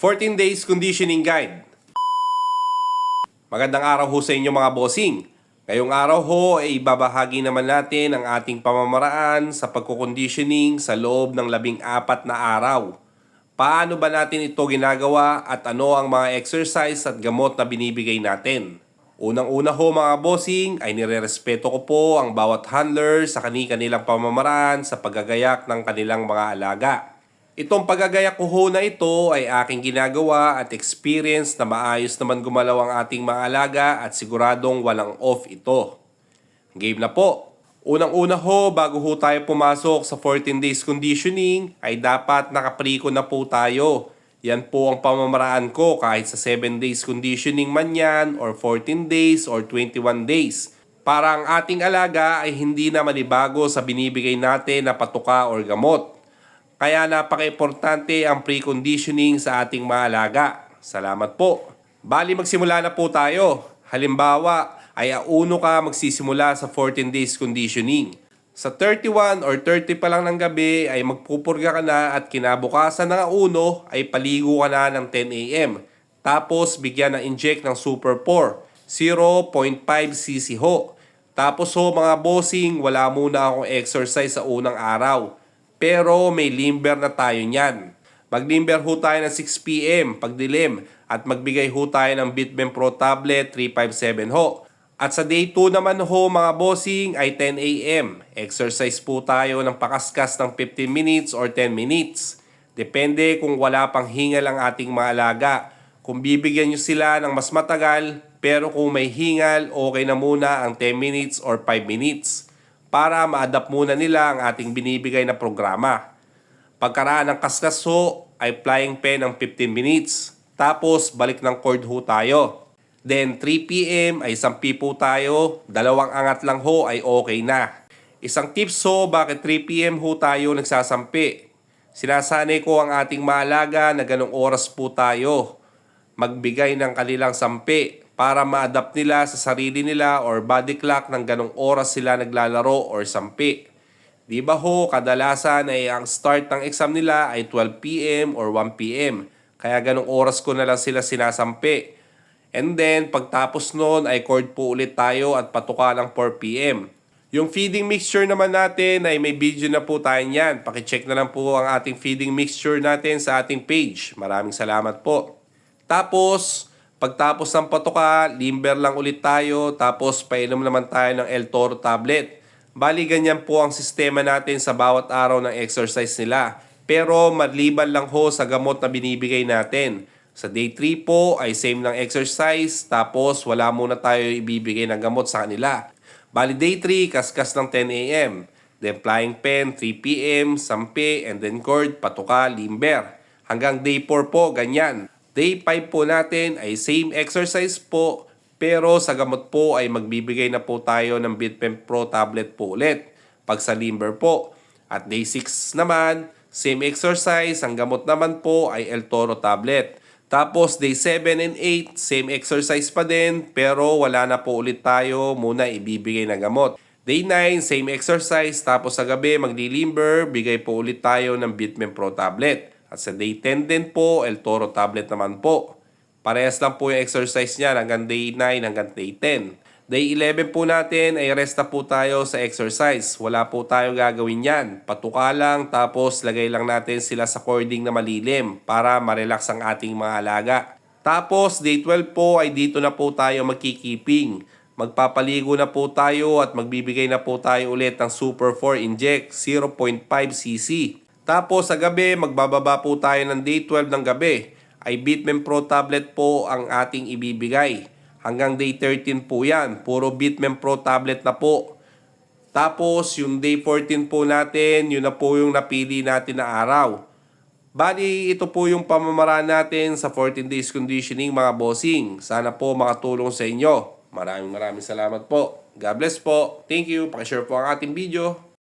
14 Days Conditioning Guide. Magandang araw ho sa inyo mga bossing. Ngayong araw ho ay ibabahagi naman natin ang ating pamamaraan sa pagkukonditioning sa loob ng 14 na araw. Paano ba natin ito ginagawa at ano ang mga exercise at gamot na binibigay natin? Unang-una ho mga bossing ay nirerespeto ko po ang bawat handler sa kanilang pamamaraan sa paggagayak ng kanilang mga alaga. Itong paggagayak ko ho na ito ay aking ginagawa at experience na maayos naman gumalaw ang ating mga alaga at siguradong walang off ito. Game na po! Unang-una ho, bago ho tayo pumasok sa 14 days conditioning, ay dapat nakapriko na po tayo. Yan po ang pamamaraan ko kahit sa 7 days conditioning man yan, or 14 days, or 21 days. Para ang ating alaga ay hindi na manibago sa binibigay natin na patuka or gamot. Kaya napaka-importante ang preconditioning sa ating mga alaga. Salamat po. Bali magsimula na po tayo. Halimbawa, ay auno ka magsisimula sa 14 days conditioning. Sa 31 or 30 pa lang ng gabi ay magpupurga ka na at kinabukasan ng auno ay paligo ka na ng 10 a.m. Tapos bigyan ng inject ng Super 4, 0.5 cc ho. Tapos ho mga bossing, wala muna akong exercise sa unang araw. Pero may limber na tayo niyan. Mag-limber ho tayo ng 6 p.m. pagdilim at magbigay ho tayo ng Bitben Pro Tablet 357 ho. At sa day 2 naman ho mga bossing ay 10 a.m. Exercise po tayo ng pakaskas ng 15 minutes or 10 minutes. Depende kung wala pang hingal ang ating mga alaga. Kung bibigyan nyo sila ng mas matagal, pero kung may hingal, okay na muna ang 10 minutes or 5 minutes para ma-adapt muna nila ang ating binibigay na programa. Pagkaraan ng kaskas ho ay flying pen ng 15 minutes. Tapos balik ng cord ho tayo. Then 3 p.m. ay sampi po tayo. 2 angat lang ho ay okay na. Isang tips ho bakit 3 p.m. ho tayo nagsasampi. Sinasanay ko ang ating maalaga na ganong oras po tayo magbigay ng kanilang sampi para ma-adapt nila sa sarili nila or body clock ng ganong oras sila naglalaro or sampi. Di ba ho, kadalasan ay ang start ng exam nila ay 12 p.m. or 1 p.m. Kaya ganong oras ko na lang sila sinasampi. And then, pagtapos nun ay cord po ulit tayo at patuka ng 4 p.m. Yung feeding mixture naman natin ay may video na po tayo niyan. Pakicheck na lang po ang ating feeding mixture natin sa ating page. Maraming salamat po. Tapos, pagtapos ng patuka, limber lang ulit tayo. Tapos, painom naman tayo ng El Toro tablet. Bali, ganyan po ang sistema natin sa bawat araw ng exercise nila. Pero, maliban lang ho sa gamot na binibigay natin. Sa day 3 po ay same ng exercise. Tapos, wala muna tayo ibibigay ng gamot sa kanila. Bali, day 3, kaskas ng 10 a.m. Then, flying pen, 3 p.m., sampi, and then cord, patuka, limber. Hanggang day 4 po, ganyan. Day 5 po natin ay same exercise po, pero sa gamot po ay magbibigay na po tayo ng Bitben Pro Tablet po ulit pag sa limber po. At day 6 naman, same exercise, ang gamot naman po ay El Toro Tablet. Tapos day 7 and 8, same exercise pa din, pero wala na po ulit tayo muna ibibigay na gamot. Day 9, same exercise, tapos sa gabi magli-limber, bigay po ulit tayo ng Bitben Pro Tablet. At sa day 10 din po, El Toro Tablet naman po. Parehas lang po yung exercise niya hanggang day 9 hanggang day 10. Day 11 po natin ay rest na po tayo sa exercise. Wala po tayo gagawin yan. Patuka lang tapos lagay lang natin sila sa cording na malilim para ma-relax ang ating mga alaga. Tapos day 12 po ay dito na po tayo magkikiping. Magpapaligo na po tayo at magbibigay na po tayo ulit ng Super 4 Inject 0.5 cc. Tapos sa gabi, magbababa po tayo ng day 12 ng gabi. Ay Bitben Pro Tablet po ang ating ibibigay. Hanggang day 13 po yan. Puro Bitben Pro Tablet na po. Tapos yung day 14 po natin, yun na po yung napili natin na araw. Bali, ito po yung pamamaraan natin sa 14 days conditioning mga bossing. Sana po makatulong sa inyo. Maraming salamat po. God bless po. Thank you. Pakishare po ang ating video.